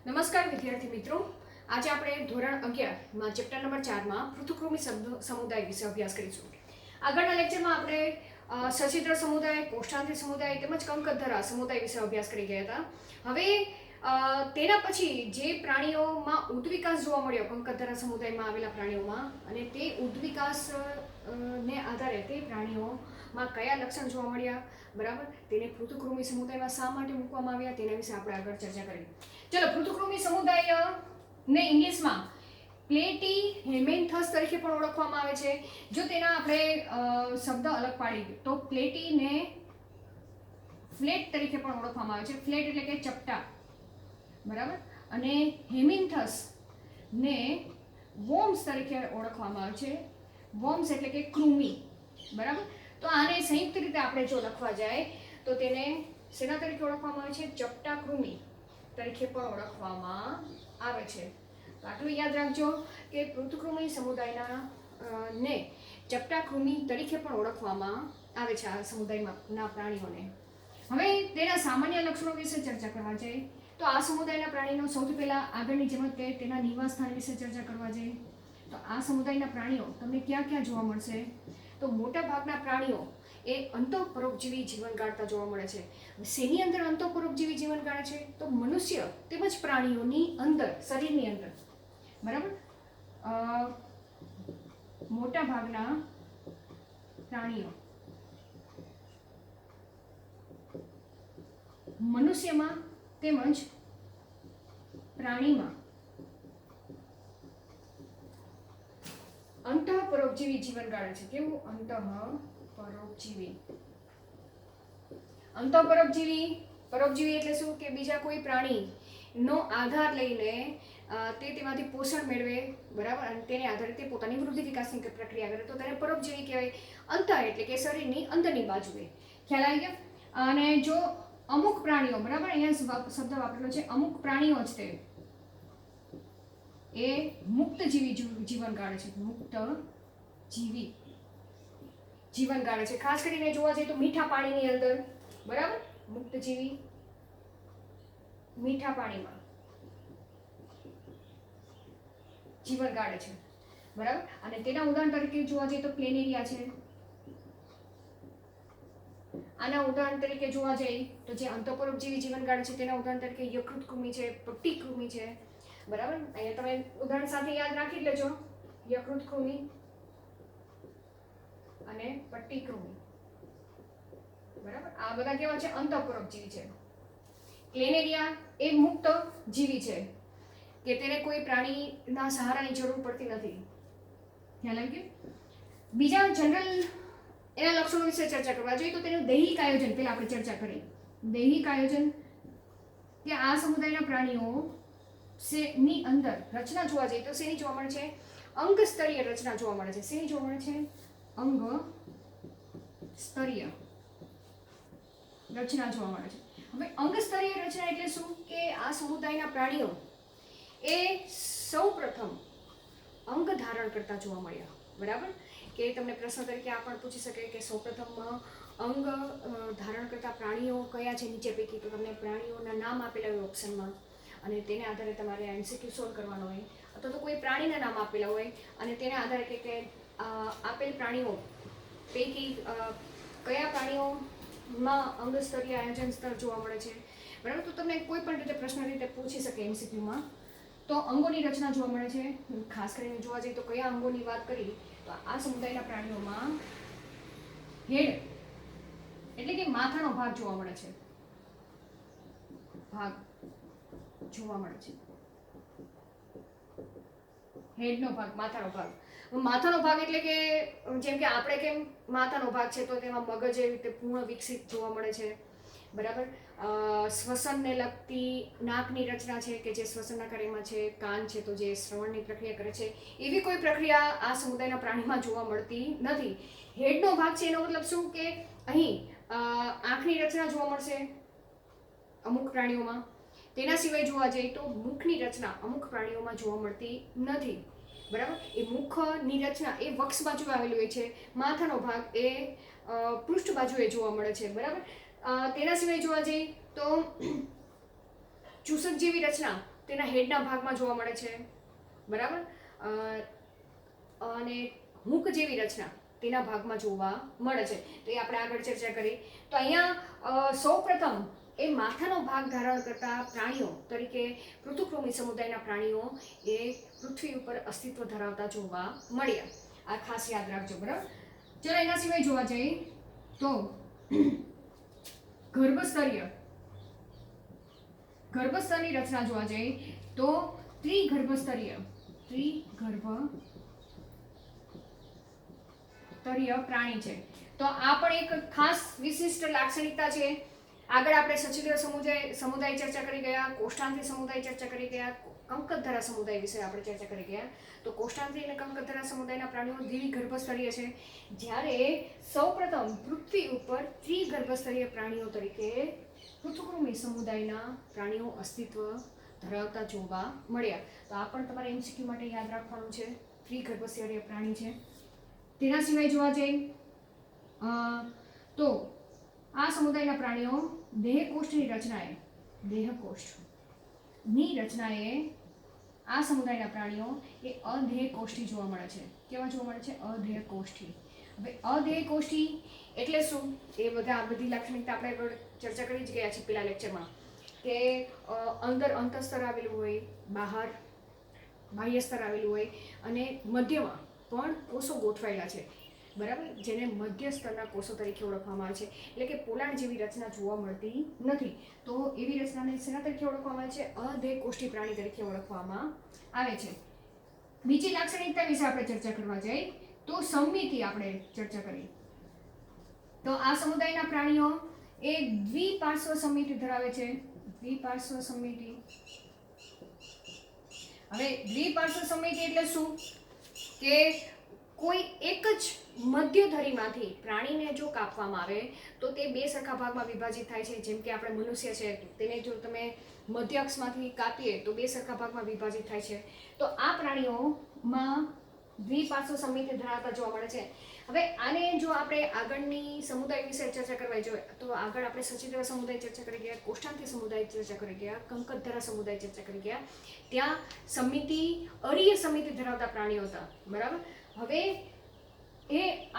નમસ્કાર વિદ્યાર્થી મિત્રો, આજે આપણે ધોરણ 11 ચેપ્ટર નંબર 4 માં પૃથુકૃમિ સમુદાય વિશે અભ્યાસ કરીશું. આગળના લેક્ચરમાં આપણે સચિત્ર સમુદાય, કોષ્ઠાંત્રી સમુદાય તેમજ કંકતધરા સમુદાય વિશે અભ્યાસ કરી ગયા હતા. હવે તેના પછી જે પ્રાણીઓમાં ઉદ્વિકાસ જોવા મળ્યો કંકતધરા સમુદાયમાં આવેલા પ્રાણીઓમાં, અને તે ઉદ્વિકાસ ને આધારે તે પ્રાણીઓમાં કયા લક્ષણ જોવા મળ્યા, બરાબર, તેને પૃથુકૃમિ સમુદાયમાં શા માટે મૂકવામાં આવ્યા તેના વિશે આપણે આગળ ચર્ચા કરી. ચલો, પૃથુકૃમિ સમુદાય ને ઇંગ્લિશમાં પ્લેટી હેમેન્થસ તરીકે પણ ઓળખવામાં આવે છે. જો તેના આપણે શબ્દ અલગ પાડી તો પ્લેટીને ફ્લેટ તરીકે પણ ઓળખવામાં આવે છે. ફ્લેટ એટલે કે ચપટા, બરાબર, અને હેમિન્થસ ને વોર્મ્સ તરીકે ઓળખવામાં આવે છે. વોર્મ્સ એટલે કે કૃમિ, બરાબર. તો આને સંયુક્ત રીતે આપણે જો લખવા જાય તો તેને શેના તરીકે ઓળખવામાં આવે છે? ચપટા કૃમિ તરીકે પણ ઓળખવામાં આવે છે. તો આટલું યાદ રાખજો કે પૃથુકૃમિ સમુદાયના ને ચપટા કૃમિ તરીકે પણ ઓળખવામાં આવે છે આ સમુદાયના પ્રાણીઓને. હવે તેના સામાન્ય લક્ષણો વિશે ચર્ચા કરવા જઈએ તો આ સમુદાયના પ્રાણીનો સૌથી પહેલા આગળની જેમ તે તેના નિવાસ સ્થાન વિશે ચર્ચા કરવા જઈએ તો આ સમુદાયના પ્રાણીઓ તમને ક્યાં ક્યાં જોવા મળશે? તો મોટા ભાગના પ્રાણીઓ એ અંતઃપરોપજીવી જીવન ગાળતા જોવા મળે છે. શેની અંદર અંતઃપરોપજીવી જીવન ગાળે છે? તો મનુષ્ય તેમજ પ્રાણીઓની અંદર, શરીરની અંદર, બરાબર. મોટા ભાગના પ્રાણીઓ મનુષ્યમાં તેમજ પ્રાણીમાં અંતઃપરોપજીવી જીવન ગાળે છે. કેવું? પરોપજીવી એટલે શું? કે બીજા કોઈ પ્રાણીનો આધાર લઈને તે તેમાંથી પોષણ મેળવે, બરાબર, અને તેને આધારે તે પોતાની વૃદ્ધિ વિકાસની પ્રક્રિયા કરે તો તેને પરોપજીવી કહેવાય. અંતઃ એટલે કે શરીરની અંદરની બાજુએ. ખ્યાલ આવી ગયો? અને જો અમુક પ્રાણીઓ, બરાબર, અહીંયા શબ્દ વાપરેલો છે અમુક પ્રાણીઓ જ તે એ મુક્ત જીવી જીવન ગાળે છે. મુક્ત જીવી જીવન ગાળે છે. ખાસ કરીને જોવા જઈએ તો મીઠા પાણીની અંદર, બરાબર, મુક્ત જીવી મીઠા પાણીમાં જીવન ગાળે છે, બરાબર. અને તેના ઉદાહરણ તરીકે જોવા જઈએ તો પ્લેનેરિયા છે. આના ઉદાહરણ તરીકે જોવા જઈએ તો જે અંતઃપરોપજીવી જીવન ગાળે છે તેના ઉદાહરણ તરીકે યકૃત કૃમિ છે, પટ્ટી કૃમિ છે, બરાબર. અહીંયા તમે ઉદાહરણ સાથે યાદ રાખી લેજો, યકૃત કૃમિ અને પટ્ટી કૃમિ, બરાબર. આ બધા કેવા છે? અંતઃપરોપજીવી છે. પ્લેનેરિયા એ મુક્ત જીવી છે કે તેને કોઈ પ્રાણીના સહારાની જરૂર પડતી નથી. ખ્યાલ આવી ગયો? બીજા જનરલ એના લક્ષણો વિશે ચર્ચા કરવા જોઈએ તો તેનું દૈહિક આયોજન પહેલા આપણે ચર્ચા કરી. દૈહિક આયોજન કે આ સમુદાયના પ્રાણીઓ ની અંદર રચના જોવા જઈએ તો શેની જોવા મળે છે? અંગ સ્તરીય રચના જોવા મળે છે. શેની જોવા મળે છે? અંગ સ્તરીય રચના જોવા મળે છે. હવે અંગ સ્તરીય રચના એટલે શું? કે આ સમુદાયના પ્રાણીઓ એ સૌપ્રથમ અંગ ધારણ કરતા જોવા મળ્યા, બરાબર. કે તમને પ્રશ્ન તરીકે આ પણ પૂછી શકે કે સૌપ્રથમ અંગ ધારણ કરતા પ્રાણીઓ કયા છે નીચે પૈકી? તો તમને પ્રાણીઓના નામ આપેલા હોય ઓપ્શનમાં અને તેને આધારે તમારે એમસીક્યુ સોલ્વ કરવાનો હોય, અથવા તો કોઈ પ્રાણીના નામ આપેલા હોય અને તેના આધારે કે આપેલ પ્રાણીઓ પૈકી કયા પ્રાણીઓમાં અંગ સ્તરીય આયોજન સ્તર જોવા મળે છે, બરાબર. તો તમને કોઈ પણ રીતે પ્રશ્ન રીતે પૂછી શકે એમસીક્યુમાં. તો અંગોની રચના જોવા મળે છે. ખાસ કરીને જોવા જઈએ તો કયા અંગોની વાત કરી તો આ સમુદાયના પ્રાણીઓમાં હેડ એટલે કે માથાનો ભાગ જોવા મળે છે. ભાગ જોવા મળે છે. હેડનો ભાગ, માથાનો ભાગ. માથાનો ભાગ એટલે કે જેમ કે આપણે કેમ માથાનો ભાગ છે તો તેમાં મગજ એવી રીતે પૂર્ણ વિકસિત જોવા મળે છે, બરાબર. શ્વસનને લગતી નાકની રચના છે કે જે શ્વસનના કાર્યમાં છે. કાન છે તો જે શ્રવણની પ્રક્રિયા કરે છે. એવી કોઈ પ્રક્રિયા આ સમુદાયના પ્રાણીમાં જોવા મળતી નથી. હેડનો ભાગ છે એનો મતલબ શું? કે અહીં આંખની રચના જોવા મળશે અમુક પ્રાણીઓમાં. તેના સિવાય જોવા જઈએ તો મુખની રચના અમુક પ્રાણીઓમાં જોવા મળતી નથી, બરાબર. એ મુખની રચના એ વક્ષ બાજુ આવેલી હોય છે. માથાનો ભાગ એ પૃષ્ઠ બાજુએ જોવા મળે છે, બરાબર. તેના સિવાય જોવા જઈએ તો ચૂસક જેવી રચના તેના હેડના ભાગમાં જોવા મળે છે, બરાબર. અને હૂક જેવી રચના તેના ભાગમાં જોવા મળે છે. તો એ આપણે આગળ ચર્ચા કરી. તો અહીંયા સૌપ્રથમ એ માથાનો ભાગ ધારણ કરતા પ્રાણીઓ તરીકે પૃથુકૃમિ સમુદાયના પ્રાણીઓ એ પૃથ્વી ઉપર અસ્તિત્વ ધરાવતા જોવા મળ્યા. આ ખાસ યાદ રાખજો, બરાબર. ચલો એના સિવાય જોવા જઈએ તો ગર્ભસ્તરની રચના જોવા જઈએ તો ત્રિગર્ભસ્તરીય પ્રાણી છે. તો આ પણ એક ખાસ વિશિષ્ટ લાક્ષણિકતા છે. આગળ આપણે સચિત્ર સમુદાય ચર્ચા કરી ગયા, કોષ્ટાંત્રી સમુદાય ચર્ચા કરી ગયા, કંકતધરા સમુદાય વિશે આપણે ચર્ચા કરી ગયા. તો કોષ્ટાંત્રી અને કંકતધરા સમુદાયના પ્રાણીઓ દ્વિગર્ભસ્તરીય છે, જ્યારે સૌપ્રથમ પૃથ્વી ઉપર ત્રિગર્ભસ્તરીય પ્રાણીઓ તરીકે પૃથુકૃમિ સમુદાયના પ્રાણીઓ અસ્તિત્વ ધરાવતા જોવા મળ્યા. તો આ પણ તમારે MCQ માટે યાદ રાખવાનું છે, ત્રિગર્ભસ્તરીય પ્રાણી છે. તેના સિવાય જોવા જઈએ તો આ સમુદાયના પ્રાણીઓ દેહકોષ્ઠની રચનાએ આ સમુદાયના પ્રાણીઓ એ અદેહકોષ્ઠી જોવા મળે છે. કેવા જોવા મળે છે? અદેહકોષ્ઠી. હવે અદેહકોષ્ઠી એટલે શું? એ બધી લાક્ષણિકતા આપણે ચર્ચા કરી જ ગયા છે પેલા લેક્ચરમાં, કે અંદર અંતઃસ્તર આવેલું હોય, બહાર બાહ્ય સ્તર આવેલું હોય અને મધ્યમાં પણ કોષો ગોઠવાયેલા છે, બરાબર, જેને મધ્ય સ્તરના કોષો તરીકે ઓળખવામાં આવે છે. એટલે કે પોલાણ જેવી રચના જોવા મળતી નથી. તો એવી રચનાને શેના તરીકે ઓળખવામાં આવે છે? અદેહકોષ્ઠી પ્રાણી તરીકે ઓળખવામાં આવે છે. બીજી લાક્ષણિકતા વિશે આપણે ચર્ચા કરવા જઈએ તો સમમિતિ આપણે ચર્ચા કરી. તો આ સમુદાયના પ્રાણીઓ એ દ્વિપાર્શ્વ સમમિતિ ધરાવે છે. દ્વિપાર્શ્વ સમમિતિ. હવે દ્વિપાર્શ્વ સમમિતિ એટલે શું? કે કોઈ એક જ મધ્ય ધરીમાંથી પ્રાણીને જો કાપવામાં આવે તો તે બે સરખા ભાગમાં વિભાજિત થાય છે. જેમ કે આપણે મનુષ્ય છે, તેને જો તમે મધ્ય અક્ષમાંથી કાપીએ તો બે સરખા ભાગમાં વિભાજિત થાય છે. તો આ પ્રાણીઓમાં દ્વિપાર્શ્વ સમમિતિ ધરાવતા જોવા મળે છે. હવે આને જો આપણે આગળની સમુદાય વિશે ચર્ચા કરવા જોઈએ તો આગળ આપણે સચિત્ર સમુદાય ચર્ચા કરી ગયા, કોષ્ટાંત્રી સમુદાય ચર્ચા કરી ગયા, કંકતધરા સમુદાય ચર્ચા કરી ગયા. ત્યાં અરીય સમમિતિ ધરાવતા પ્રાણીઓ હતા, બરાબર. હવે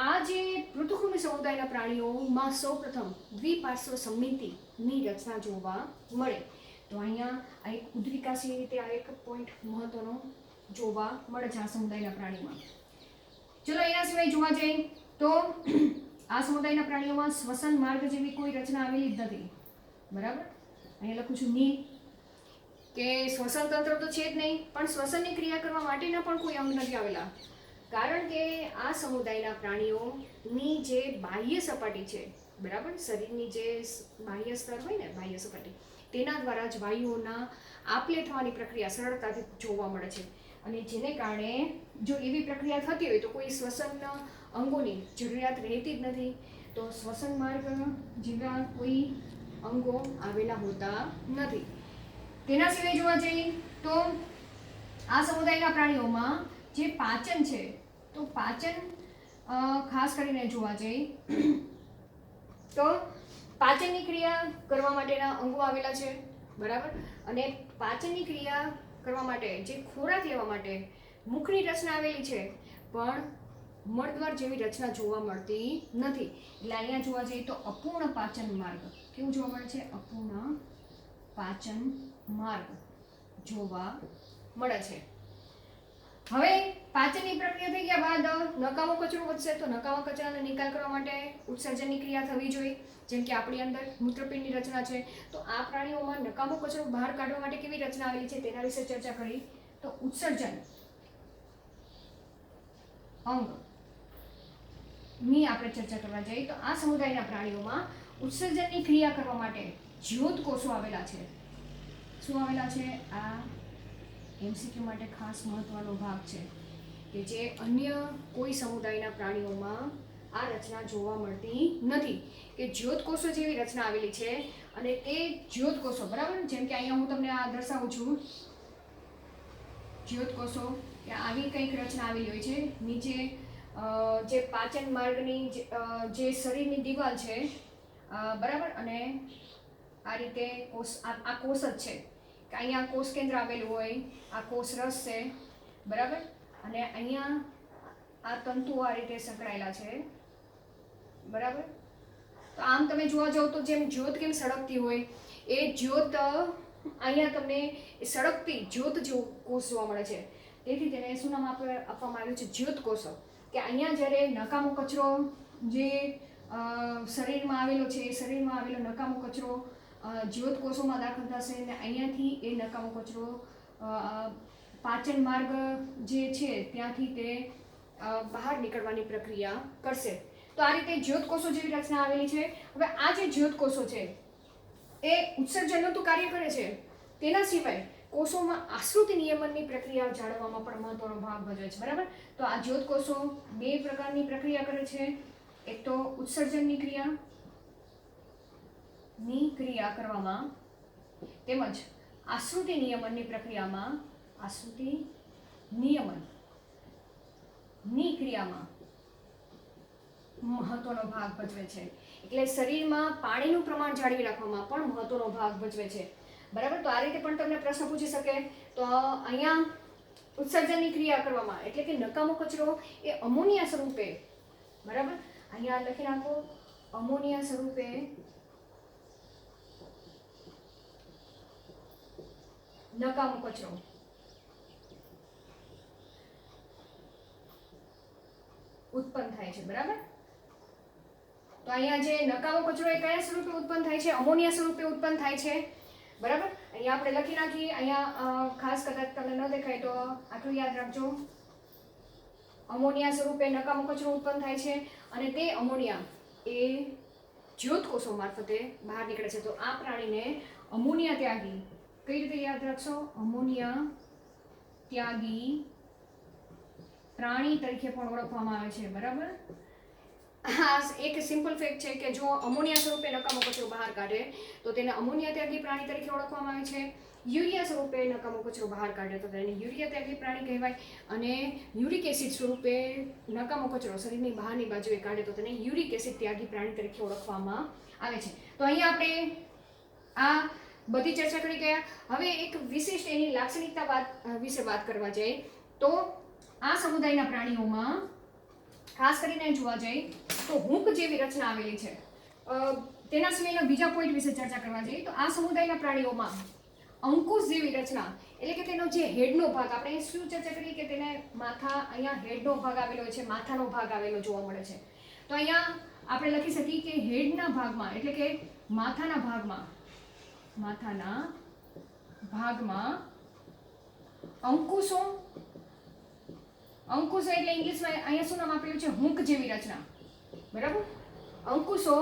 આ જે પૃથુકૃમિ સમુદાયના પ્રાણીઓમાં સૌપ્રથમ દ્વિપાર્શ્વ સમમિતિની રચના જોવા મળે. તો અહીંયા આ એક ઉદ્વિકાસી રીતે આ એક પોઈન્ટ મહત્વનો જોવા મળે છે આ સમુદાયના પ્રાણીમાં. ચલો એના સિવાય જોવા જઈએ તો આ સમુદાયના પ્રાણીઓમાં શ્વસન માર્ગ જેવી કોઈ રચના આવેલી જ નથી, બરાબર. અહીંયા લખું છું ની, કે શ્વસન તંત્ર તો છે જ નહીં, પણ શ્વસનની ક્રિયા કરવા માટેના પણ કોઈ અંગ નથી આવેલા. કારણ કે આ સમુદાયના પ્રાણીઓની જે બાહ્ય સપાટી છે, બરાબર, શરીરની જે બાહ્ય સ્તર હોય ને, બાહ્ય સપાટી, તેના દ્વારા જ વાયુઓના આપલે થવાની પ્રક્રિયા સરળતાથી જોવા મળે છે. અને જેને કારણે જો એવી પ્રક્રિયા થતી હોય તો કોઈ શ્વસન અંગોની જરૂરિયાત રહેતી જ નથી. તો શ્વસન માર્ગ જેવા કોઈ અંગો આવેલા હોતા નથી. તેના સિવાય જોવા જઈએ તો આ સમુદાયના પ્રાણીઓમાં જે પાચન છે, તો પાચન ખાસ કરીને જોવા જઈએ તો પાચનની ક્રિયા કરવા માટેના અંગો આવેલા છે, બરાબર. અને પાચનની ક્રિયા કરવા માટે જે ખોરાક લેવા માટે મુખની રચના આવેલી છે, પણ મળદ્વાર જેવી રચના જોવા મળતી નથી. એટલે અહીંયા જોવા જઈએ તો અપૂર્ણ પાચન માર્ગ. કેવું જોવા મળે છે? અપૂર્ણ પાચન માર્ગ જોવા મળે છે. હવે પાચનની પ્રક્રિયા થઈ ગયા બાદ નકામો કચરો વધશે, તો નકામા કચરાનો નિકાલ કરવા માટે ઉત્સર્જનની ક્રિયા થવી જોઈએ. જેમ કે આપણી અંદર મૂત્રપિંડની રચના છે, તો આ પ્રાણીઓમાં નકામો કચરો બહાર કાઢવા માટે કેવી રચના આવેલી છે તેના વિશે ચર્ચા કરી. તો ઉત્સર્જન અંગની આપણે ચર્ચા કરવા જઈએ તો આ સમુદાયના પ્રાણીઓમાં ઉત્સર્જનની ક્રિયા કરવા માટે જ્યોત કોષો આવેલા છે. શું આવેલા છે? આ MCQ માટે ખાસ મહત્વનો ભાગ છે કે જે અન્ય કોઈ સમુદાયના પ્રાણીઓમાં આ રચના જોવા મળતી નથી, કે જ્યોત કોષો જેવી રચના આવેલી છે. અને તે જ્યોત કોષો, બરાબર, જેમ કે અહીંયા હું તમને આ દર્શાવું છું, જ્યોત કોષો કે આવી કંઈક રચના આવેલી હોય છે. નીચે જે પાચન માર્ગની જે શરીરની દિવાલ છે, બરાબર, અને આ રીતે કોષ, આ કોષ જ છે, કે અહીંયા કોષ કેન્દ્ર આવેલું હોય, આ કોષ રસ છે, બરાબર, અને અહીંયા આ તંતુઓ આ રીતે સંકળાયેલા છે, બરાબર. તો આમ તમે જોવા જાવ તો જેમ જ્યોત કેમ સળગતી હોય એ જ્યોત અહીંયા તમને સળગતી જ્યોત જેવો કોષ જોવા મળે છે. તેથી તેને શું નામ આપવામાં આવ્યું છે? જ્યોત કોષો. કે અહીંયા જ્યારે નકામો કચરો જે શરીરમાં આવેલો છે એ શરીરમાં આવેલો નકામો કચરો જ્યોત કોષોમાં દાખલ થશે અને અહીંયાથી એ નકામો કચરો પાચન માર્ગ જે છે ત્યાંથી તે બહાર નીકળવાની પ્રક્રિયા કરશે. તો આ રીતે જ્યોત કોષો જેવી રચના આવેલી છે. હવે આ જે જ્યોત કોષો છે એ ઉત્સર્જનનું તો કાર્ય કરે છે, તેના સિવાય કોષોમાં આશ્રુતિ નિયમનની પ્રક્રિયા જાળવવામાં પણ મહત્વનો ભાગ ભજવે છે, બરાબર. તો આ જ્યોત કોષો બે પ્રકારની પ્રક્રિયા કરે છે. એક તો ઉત્સર્જનની ક્રિયા કરવામાં તેમજ આશ્રુતિ નિયમનની પ્રક્રિયામાં આશ્રુતિ નિયમનની ક્રિયામાં મહત્વનો ભાગ ભજવે છે. એટલે શરીરમાં પાણીનું પ્રમાણ જાળવી રાખવામાં પણ મહત્વનો ભાગ ભજવે છે, બરાબર. તો આ રીતે પણ તમને પ્રશ્ન પૂછી શકે. તો અહીંયા ઉત્સર્જનની ક્રિયા કરવામાં એટલે કે નકામો કચરો એ અમોનિયા સ્વરૂપે, બરાબર, અહીંયા લખી નાખો, અમોનિયા સ્વરૂપે નકામો કચરો ઉત્પન્ન થાય છે, બરાબર. તો અહીંયા જે નકામો કચરો એ કયા સ્વરૂપે ઉત્પન્ન થાય છે? અમોનિયા સ્વરૂપે ઉત્પન્ન થાય છે, બરાબર. અહીંયા આપણે લખી નાખીએ. અહીંયા ખાસ કદાચ તમને ન દેખાય તો આટલું યાદ રાખજો. અમોનિયા સ્વરૂપે નકામો કચરો ઉત્પન્ન થાય છે અને તે અમોનિયા એ જ્યોત કોષો મારફતે બહાર નીકળે છે. તો આ પ્રાણીને અમોનિયા ત્યાગી કઈ રીતે યાદ રાખશો? અમોનિયા ત્યાગી પ્રાણી તરીકે પણ ઓળખવામાં આવે છે, બરાબર. હા, એક સિમ્પલ ફેક્ટ છે કે જો અમોનિયા સ્વરૂપે નકામો કચરો બહાર કાઢે તો તેને અમોનિયા ત્યાગી પ્રાણી તરીકે ઓળખવામાં આવે છે. યુરિયા સ્વરૂપે નકામો કચરો બહાર કાઢે તો તેને યુરિયા ત્યાગી પ્રાણી કહેવાય. અને યુરિક એસિડ સ્વરૂપે નકામો કચરો શરીરની બહારની બાજુએ કાઢે તો તેને યુરિક એસિડ ત્યાગી પ્રાણી તરીકે ઓળખવામાં આવે છે. તો અહીંયા આપણે આ બધી ચર્ચા કરી ગયા. હવે એક વિશિષ્ટ એની લાક્ષણિકતા વિશે વાત કરવા જઈએ તો આ સમુદાયના પ્રાણીઓમાં ખાસ કરીને જોવા જઈએ તો હૂંક જેવી રચના આવેલી છે. તેના સિવાયના બીજા પોઈન્ટ વિશે ચર્ચા કરવા જઈએ તો આ સમુદાયના પ્રાણીઓમાં અંકુશ જેવી રચના એટલે કે તેનો જે હેડનો ભાગ, આપણે શું ચર્ચા કરીએ કે તેને અહીંયા હેડનો ભાગ આવેલો હોય છે, માથાનો ભાગ આવેલો જોવા મળે છે. તો અહીંયા આપણે લખી શકીએ કે હેડના ભાગમાં એટલે કે માથાના ભાગમાં અંકુશો એટલે ઇંગ્લિશમાં અહીંયા શું નામ આપેલું છે? હૂંક જેવી રચના, બરાબર. અંકુશો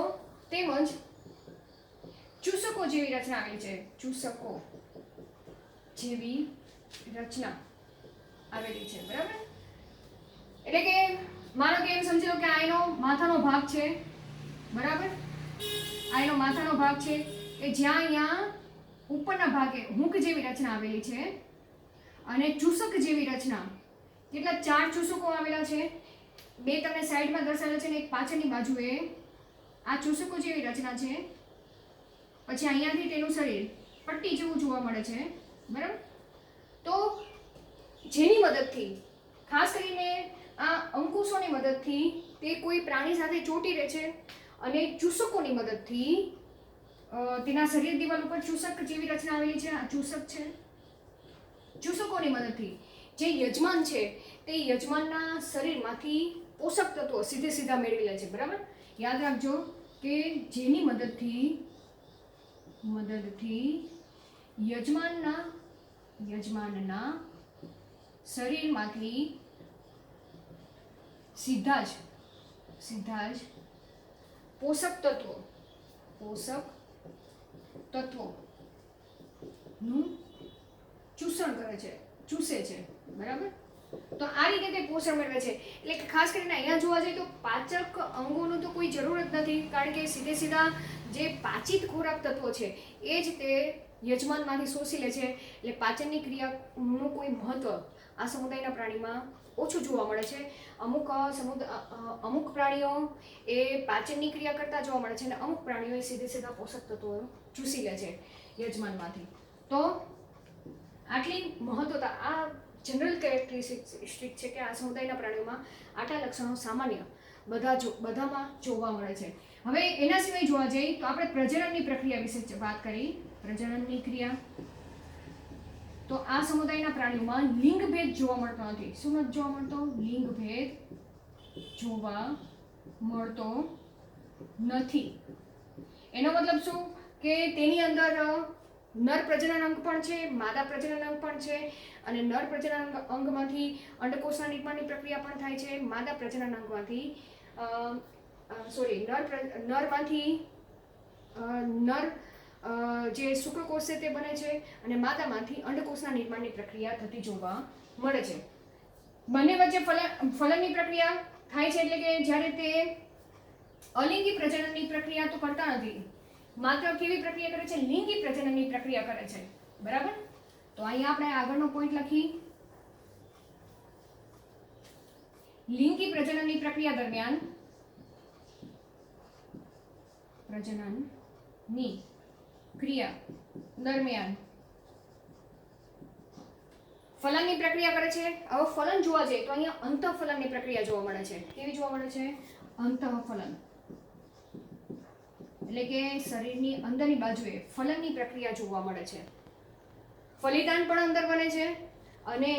તેમજ ચૂસકો જેવી રચના આવેલી છે. ચૂસકો જેવી રચના આવેલી છે, બરાબર. એટલે કે માનો કે એમ સમજી લો કે આ એનો માથાનો ભાગ છે, બરાબર. આ એનો માથાનો ભાગ છે કે જ્યાં અહીંયા ઉપરના ભાગે હૂંક જેવી રચના આવેલી છે અને ચૂસક જેવી રચના. કેટલા? 4 ચૂસકો આવેલા છે. 2 તમને સાઈડમાં દર્શાવેલા છે ને એક પાછળની બાજુએ. આ ચૂસકો જેવી રચના છે. પછી અહીંયાથી તેનું શરીર પટ્ટી જેવું જોવા મળે છે, બરાબર. તો જેની મદદથી ખાસ કરીને આ અંકુશોની મદદથી તે કોઈ પ્રાણી સાથે ચોંટી રહે છે અને ચૂસકોની મદદથી તેના શરીર દિવાલ ઉપર ચૂસક જેવી રચના આવેલી છે. આ ચૂસક છે. ચૂસકોની મદદથી જે યજમાન છે તે યજમાનના શરીરમાંથી પોષક તત્વો સીધા મેળવી લે છે, બરાબર. યાદ રાખજો કે જેની મદદથી યજમાનના શરીરમાંથી સીધા જ પોષક તત્વોનું ચૂસણ કરે છે, ચૂસે છે, બરાબર. તો આ રીતે તે પોષણ મેળવે છે. એટલે કે ખાસ કરીને અહીંયા જોવા જઈએ તો પાચક અંગોનું તો કોઈ જરૂર જ નથી, કારણ કે સીધા જે પાચિત ખોરાક તત્વો છે એ જ તે યજમાનમાંથી શોષી લે છે. એટલે પાચનની ક્રિયાનું કોઈ મહત્વ આ સમુદાયના પ્રાણીમાં ઓછું જોવા મળે છે. અમુક પ્રાણીઓ એ પાચનની ક્રિયા કરતા જોવા મળે છે અને અમુક પ્રાણીઓ એ સીધા પોષક તત્વો ચૂસી લે છે યજમાનમાંથી. તો આટલી મહત્વતા, આ જનરલ કેરેક્ટરિસ્ટિક છે કે આ સમુદાયના પ્રાણીઓમાં આટલા લક્ષણો સામાન્ય બધામાં જોવા મળે છે. હવે એના સિવાય જોવા જઈએ તો આપણે પ્રજનનની પ્રક્રિયા વિશે વાત કરી. પ્રજનનની ક્રિયા, તો આ સમુદાયના પ્રાણીઓમાં લિંગભેદ જોવા મળતો નથી. શું નથી જોવા મળતો? લિંગભેદ જોવા મળતો નથી. એનો મતલબ શું કે તેની અંદર નર પ્રજનન અંગ પણ છે, માદા પ્રજનન અંગ પણ છે, અને નર પ્રજનન અંગમાંથી અંડકોષના નિર્માણની પ્રક્રિયા પણ થાય છે. માદા પ્રજનન અંગમાંથી નરમાંથી નર જે શુક્રકોષ છે તે બને છે, અને માદામાંથી અંડકોષના નિર્માણની પ્રક્રિયા થતી જોવા મળે છે. બંને વચ્ચે ફલનની પ્રક્રિયા થાય છે, એટલે કે જ્યારે તે અલિંગી પ્રજનનની પ્રક્રિયા તો કરતા નથી, માત્ર કેવી પ્રક્રિયા કરે છે? લિંગી પ્રજનનની પ્રક્રિયા કરે છે. બરાબર? તો અહીંયા આપણે આગળનો પોઈન્ટ લખી. લિંગી પ્રજનનની પ્રક્રિયા દરમિયાન પ્રજનનની ક્રિયા દરમિયાન ફલનની પ્રક્રિયા કરે છે. હવે ફલન જોવા જઈએ તો અહીંયા અંતઃફલનની પ્રક્રિયા જોવા મળે છે. કેવી જોવા મળે છે? અંતઃફલન, એટલે કે શરીરની અંદરની બાજુએ ફલનની પ્રક્રિયા જોવા મળે છે. ફલિતાંડ પણ અંદર બને છે, અને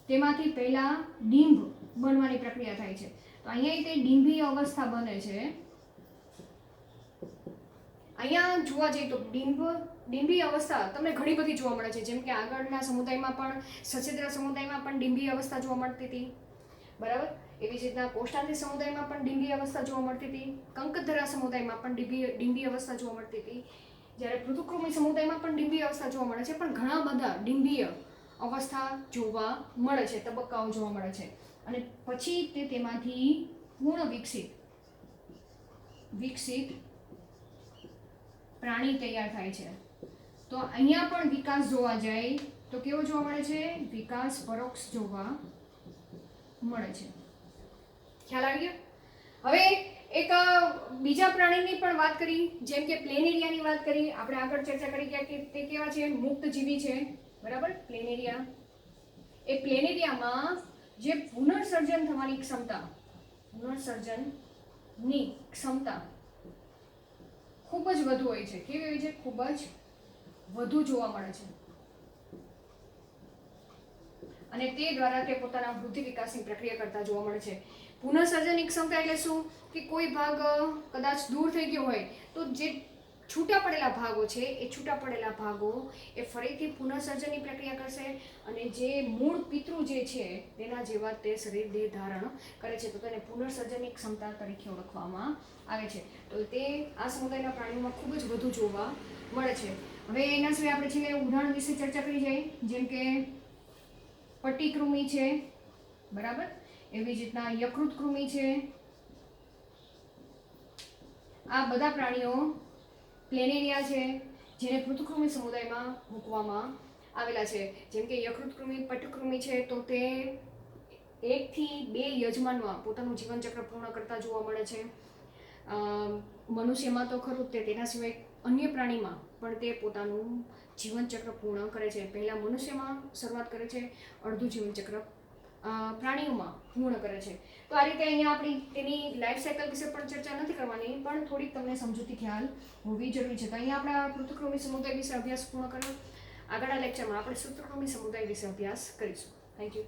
તેમાંથી પહેલા ડિંભ બનવાની પ્રક્રિયા થાય છે. તો અહીંયા તે ડિંભી અવસ્થા બને છે. અહીંયા જોવા જઈએ તો ડિંભી અવસ્થા તમને ઘણી બધી જોવા મળે છે. જેમ કે આગળના સમુદાયમાં પણ, સછિદ્ર સમુદાયમાં પણ ડિંભી અવસ્થા જોવા મળતી હતી. બરાબર? એવી જ રીતના કોષ્ટાંત્રિ સમુદાયમાં પણ ડિંભી અવસ્થા જોવા મળતી હતી. કંકધરા સમુદાયમાં પણ ડિંભી અવસ્થા જોવા મળતી હતી. જ્યારે પૃથુકૃમિ સમુદાયમાં પણ ડિંભી અવસ્થા જોવા મળે છે. પણ ઘણા બધા ડિંભીય અવસ્થા જોવા મળે છે, તબક્કાઓ જોવા મળે છે, અને પછી તે તેમાંથી પૂર્ણ વિકસિત પ્રાણી તૈયાર થાય છે. તો અહીંયા પણ વિકાસ જોવા જાય તો કેવો જોવા મળે છે? વિકાસ પરોક્ષ જોવા મળે છે. ખ્યાલ આવી ગયો? હવે એક બીજા પ્રાણીની પણ વાત કરી, જેમ કે પ્લેનેરિયાની વાત કરી. આપણે આગળ ચર્ચા કરી કે તે કેવા છે? મુક્તજીવી છે. બરાબર? પ્લેનેરિયા, એ પ્લેનેરિયામાં જે પુનર્સર્જન થવાની ક્ષમતા ખૂબ જ વધુ હોય છે. કેવી હોય છે? ખૂબ જ વધુ જોવા મળે છે, અને તે દ્વારા તે પોતાના વૃદ્ધિ વિકાસની પ્રક્રિયા કરતા જોવા મળે છે. પુનઃસર્જનની ક્ષમતા એટલે શું? કે કોઈ ભાગ કદાચ દૂર થઈ ગયો હોય તો જે છૂટા પડેલા ભાગો છે, એ છૂટા પડેલા ભાગો એ ફરીથી પુનઃસર્જનની પ્રક્રિયા કરશે, અને જે મૂળ પિતૃ જે છે તેના જેવા તે શરીર દેહ ધારણ કરે છે. તો તેને પુનઃસર્જનની ક્ષમતા તરીકે ઓળખવામાં આવે છે. તો તે આ સમુદાયના પ્રાણીઓમાં ખૂબ જ વધુ જોવા મળે છે. હવે એના સિવાય આપણે છેલ્લે ઉદાહરણ વિશે ચર્ચા કરી જાય, જેમ કે પટ્ટીકૃમિ છે. બરાબર? એવી જ રીતના યકૃત કૃમિ છે. આ બધા પ્રાણીઓ પ્લેનેરિયા છે, જેને પૃથુકૃમિ સમુદાયમાં મૂકવામાં આવેલા છે. જેમ કે યકૃત કૃમિ, પટ્ટકૃમિ છે, તો તે 1 થી 2 યજમાનમાં પોતાનું જીવનચક્ર પૂર્ણ કરતા જોવા મળે છે. મનુષ્યમાં તો ખરું જ, તેના સિવાય અન્ય પ્રાણીમાં પણ તે પોતાનું જીવનચક્ર પૂર્ણ કરે છે. પહેલાં મનુષ્યમાં શરૂઆત કરે છે, અડધું જીવનચક્ર પ્રાણીઓમાં પૂર્ણ કરે છે. તો આ રીતે અહીંયા આપણી તેની લાઈફ સાયકલ વિશે પણ ચર્ચા નથી કરવાની, પણ થોડીક તમને સમજૂતી ખ્યાલ હોવી જરૂરી છે. તો અહીંયા આપણે પૃથુકૃમિ સમુદાય વિશે અભ્યાસ પૂર્ણ કર્યો. આગળના લેક્ચરમાં આપણે સૂત્રકૃમિ સમુદાય વિશે અભ્યાસ કરીશું. Thank you.